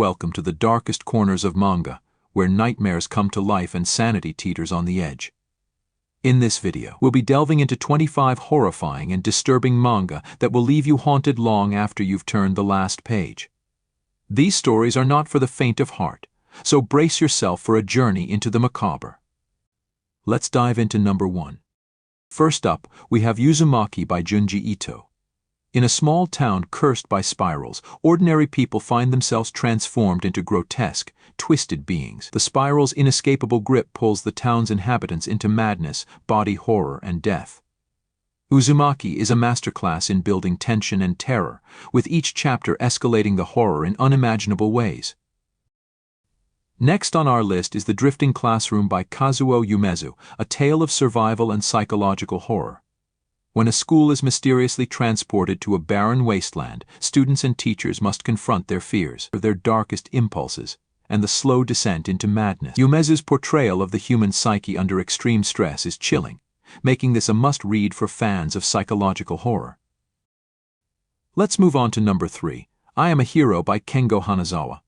Welcome to the darkest corners of manga, where nightmares come to life and sanity teeters on the edge. In this video, we'll be delving into 25 horrifying and disturbing manga that will leave you haunted long after you've turned the last page. These stories are not for the faint of heart, so brace yourself for a journey into the macabre. Let's dive into number 1. First up, we have Uzumaki by Junji Ito. In a small town cursed by spirals, ordinary people find themselves transformed into grotesque, twisted beings. The spiral's inescapable grip pulls the town's inhabitants into madness, body horror, and death. Uzumaki is a masterclass in building tension and terror, with each chapter escalating the horror in unimaginable ways. Next on our list is The Drifting Classroom by Kazuo Umezu, a tale of survival and psychological horror. When a school is mysteriously transported to a barren wasteland, students and teachers must confront their fears, their darkest impulses, and the slow descent into madness. Umezu's portrayal of the human psyche under extreme stress is chilling, making this a must-read for fans of psychological horror. Let's move on to number 3, I Am a Hero by Kengo Hanazawa.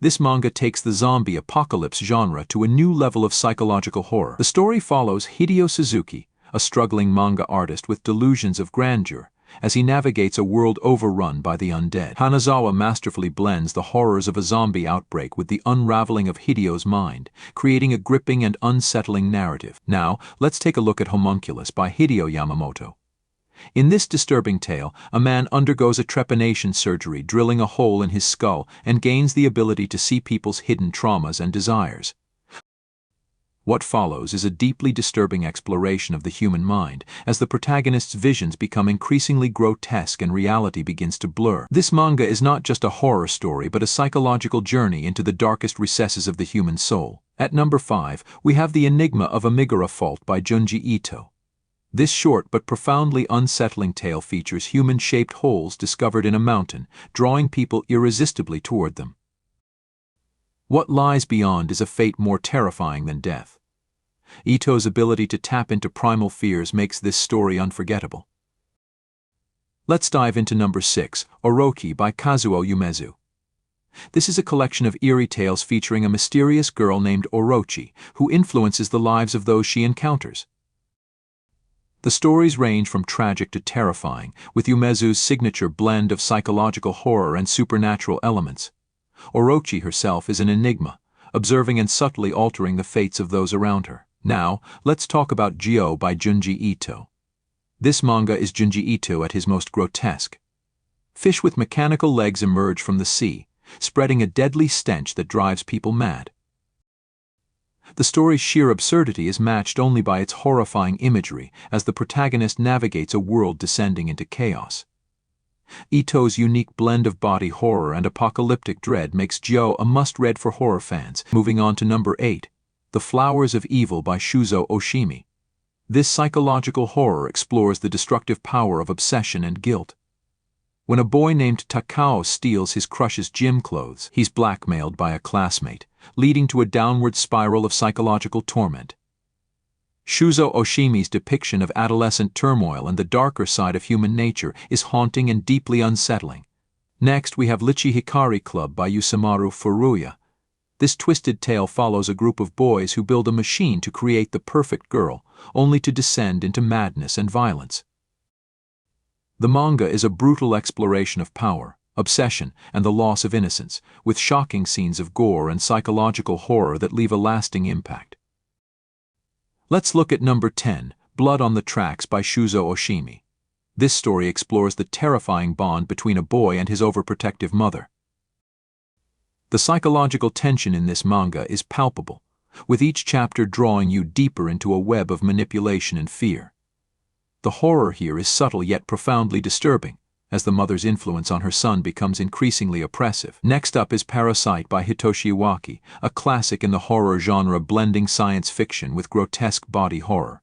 This manga takes the zombie apocalypse genre to a new level of psychological horror. The story follows Hideo Suzuki, a struggling manga artist with delusions of grandeur, as he navigates a world overrun by the undead. Hanazawa masterfully blends the horrors of a zombie outbreak with the unraveling of Hideo's mind, creating a gripping and unsettling narrative. Now, let's take a look at Homunculus by Hideo Yamamoto. In this disturbing tale, a man undergoes a trepanation surgery, drilling a hole in his skull, and gains the ability to see people's hidden traumas and desires. What follows is a deeply disturbing exploration of the human mind, as the protagonist's visions become increasingly grotesque and reality begins to blur. This manga is not just a horror story but a psychological journey into the darkest recesses of the human soul. At number 5, we have The Enigma of Amigara Fault by Junji Ito. This short but profoundly unsettling tale features human-shaped holes discovered in a mountain, drawing people irresistibly toward them. What lies beyond is a fate more terrifying than death. Ito's ability to tap into primal fears makes this story unforgettable. Let's dive into number 6, Orochi by Kazuo Umezu. This is a collection of eerie tales featuring a mysterious girl named Orochi, who influences the lives of those she encounters. The stories range from tragic to terrifying, with Umezu's signature blend of psychological horror and supernatural elements. Orochi herself is an enigma, observing and subtly altering the fates of those around her. Now, let's talk about Gyo by Junji Ito. This manga is Junji Ito at his most grotesque. Fish with mechanical legs emerge from the sea, spreading a deadly stench that drives people mad. The story's sheer absurdity is matched only by its horrifying imagery as the protagonist navigates a world descending into chaos. Ito's unique blend of body horror and apocalyptic dread makes Gyo a must-read for horror fans. Moving on to number 8, The Flowers of Evil by Shuzo Oshimi. This psychological horror explores the destructive power of obsession and guilt. When a boy named Takao steals his crush's gym clothes, he's blackmailed by a classmate, leading to a downward spiral of psychological torment. Shuzo Oshimi's depiction of adolescent turmoil and the darker side of human nature is haunting and deeply unsettling. Next, we have Lichi Hikari Club by Yusamaru Furuya. This twisted tale follows a group of boys who build a machine to create the perfect girl, only to descend into madness and violence. The manga is a brutal exploration of power, obsession, and the loss of innocence, with shocking scenes of gore and psychological horror that leave a lasting impact. Let's look at number 10, Blood on the Tracks by Shuzo Oshimi. This story explores the terrifying bond between a boy and his overprotective mother. The psychological tension in this manga is palpable, with each chapter drawing you deeper into a web of manipulation and fear. The horror here is subtle yet profoundly disturbing, as the mother's influence on her son becomes increasingly oppressive. Next up is Parasite by Hitoshi Iwaki, a classic in the horror genre blending science fiction with grotesque body horror.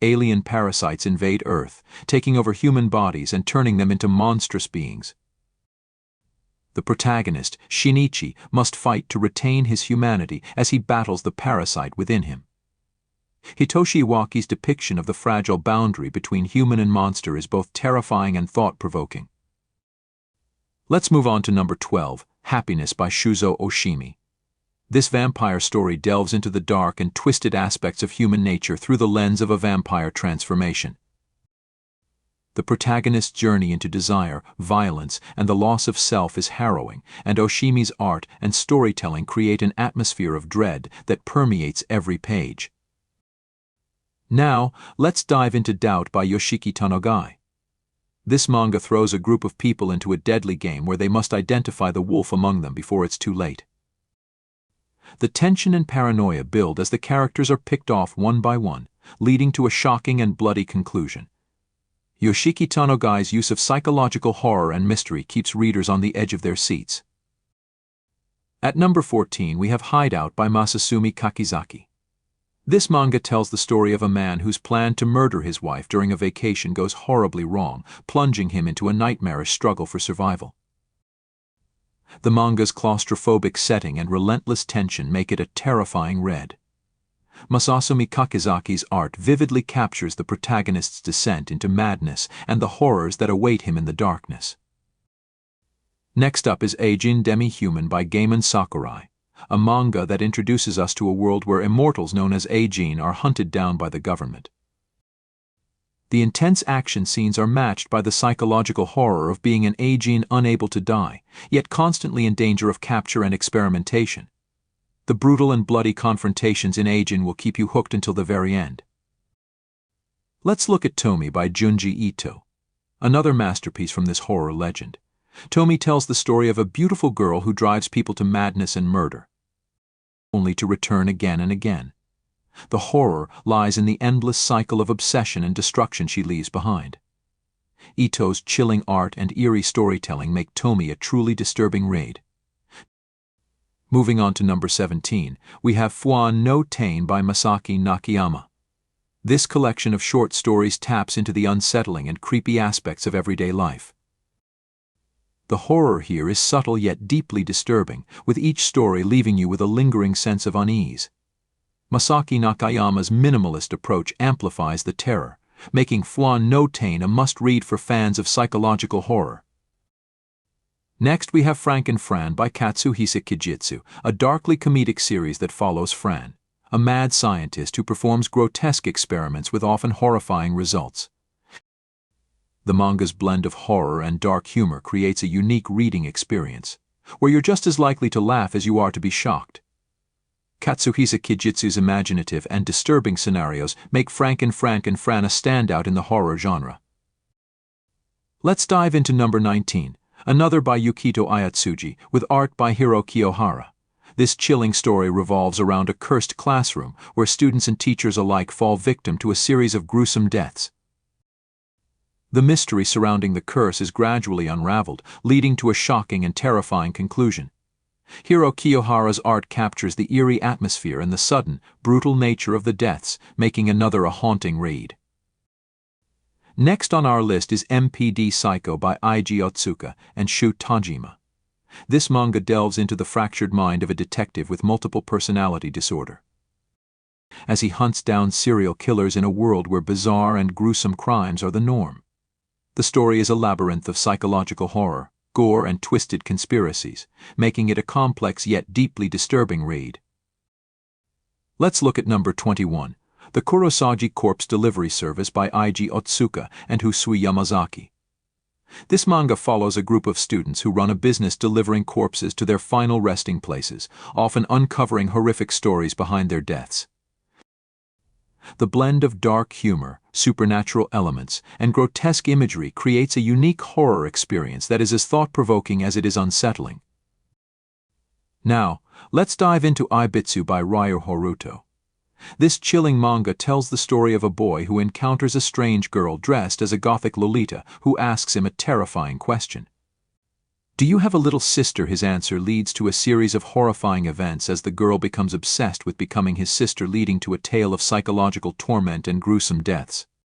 Alien parasites invade Earth, taking over human bodies and turning them into monstrous beings. The protagonist, Shinichi, must fight to retain his humanity as he battles the parasite within him. Hitoshi Iwaki's depiction of the fragile boundary between human and monster is both terrifying and thought-provoking. Let's move on to number 12, Happiness by Shuzo Oshimi. This vampire story delves into the dark and twisted aspects of human nature through the lens of a vampire transformation. The protagonist's journey into desire, violence, and the loss of self is harrowing, and Oshimi's art and storytelling create an atmosphere of dread that permeates every page. Now, let's dive into Doubt by Yoshiki Tanagai. This manga throws a group of people into a deadly game where they must identify the wolf among them before it's too late. The tension and paranoia build as the characters are picked off one by one, leading to a shocking and bloody conclusion. Yoshiki Tanogai's use of psychological horror and mystery keeps readers on the edge of their seats. At number 14 we have Hideout by Masasumi Kakizaki. This manga tells the story of a man whose plan to murder his wife during a vacation goes horribly wrong, plunging him into a nightmarish struggle for survival. The manga's claustrophobic setting and relentless tension make it a terrifying read. Masasumi Kakizaki's art vividly captures the protagonist's descent into madness and the horrors that await him in the darkness. Next up is Eijin Demi-Human by Gaimon Sakurai, a manga that introduces us to a world where immortals known as Eijin are hunted down by the government. The intense action scenes are matched by the psychological horror of being an Eijin unable to die, yet constantly in danger of capture and experimentation. The brutal and bloody confrontations in Eijin will keep you hooked until the very end. Let's look at Tomi by Junji Ito, another masterpiece from this horror legend. Tomi tells the story of a beautiful girl who drives people to madness and murder, only to return again and again. The horror lies in the endless cycle of obsession and destruction she leaves behind. Ito's chilling art and eerie storytelling make Tomi a truly disturbing read. Moving on to number 17, we have Fuan no Tain by Masaki Nakayama. This collection of short stories taps into the unsettling and creepy aspects of everyday life. The horror here is subtle yet deeply disturbing, with each story leaving you with a lingering sense of unease. Masaki Nakayama's minimalist approach amplifies the terror, making Fuan no Tain a must-read for fans of psychological horror. Next we have Frank and Fran by Katsuhisa Kijitsu, a darkly comedic series that follows Fran, a mad scientist who performs grotesque experiments with often horrifying results. The manga's blend of horror and dark humor creates a unique reading experience, where you're just as likely to laugh as you are to be shocked. Katsuhisa Kijitsu's imaginative and disturbing scenarios make Frank and Fran a standout in the horror genre. Let's dive into number 19, another by Yukito Ayatsuji, with art by Hiro Kiyohara. This chilling story revolves around a cursed classroom where students and teachers alike fall victim to a series of gruesome deaths. The mystery surrounding the curse is gradually unraveled, leading to a shocking and terrifying conclusion. Hiro Kiyohara's art captures the eerie atmosphere and the sudden, brutal nature of the deaths, making another a haunting read. Next on our list is MPD Psycho by Eiji Otsuka and Shu Tajima. This manga delves into the fractured mind of a detective with multiple personality disorder. As he hunts down serial killers in a world where bizarre and gruesome crimes are the norm. The story is a labyrinth of psychological horror, gore, and twisted conspiracies, making it a complex yet deeply disturbing read. Let's look at number 21, The Kurosaji Corpse Delivery Service by Eiji Otsuka and Husui Yamazaki. This manga follows a group of students who run a business delivering corpses to their final resting places, often uncovering horrific stories behind their deaths. The blend of dark humor, supernatural elements, and grotesque imagery creates a unique horror experience that is as thought-provoking as it is unsettling. Now, let's dive into Ibitsu by Ryo Horuto. This chilling manga tells the story of a boy who encounters a strange girl dressed as a gothic Lolita who asks him a terrifying question. "Do you have a little sister?" His answer leads to a series of horrifying events as the girl becomes obsessed with becoming his sister, leading to a tale of psychological torment and gruesome deaths.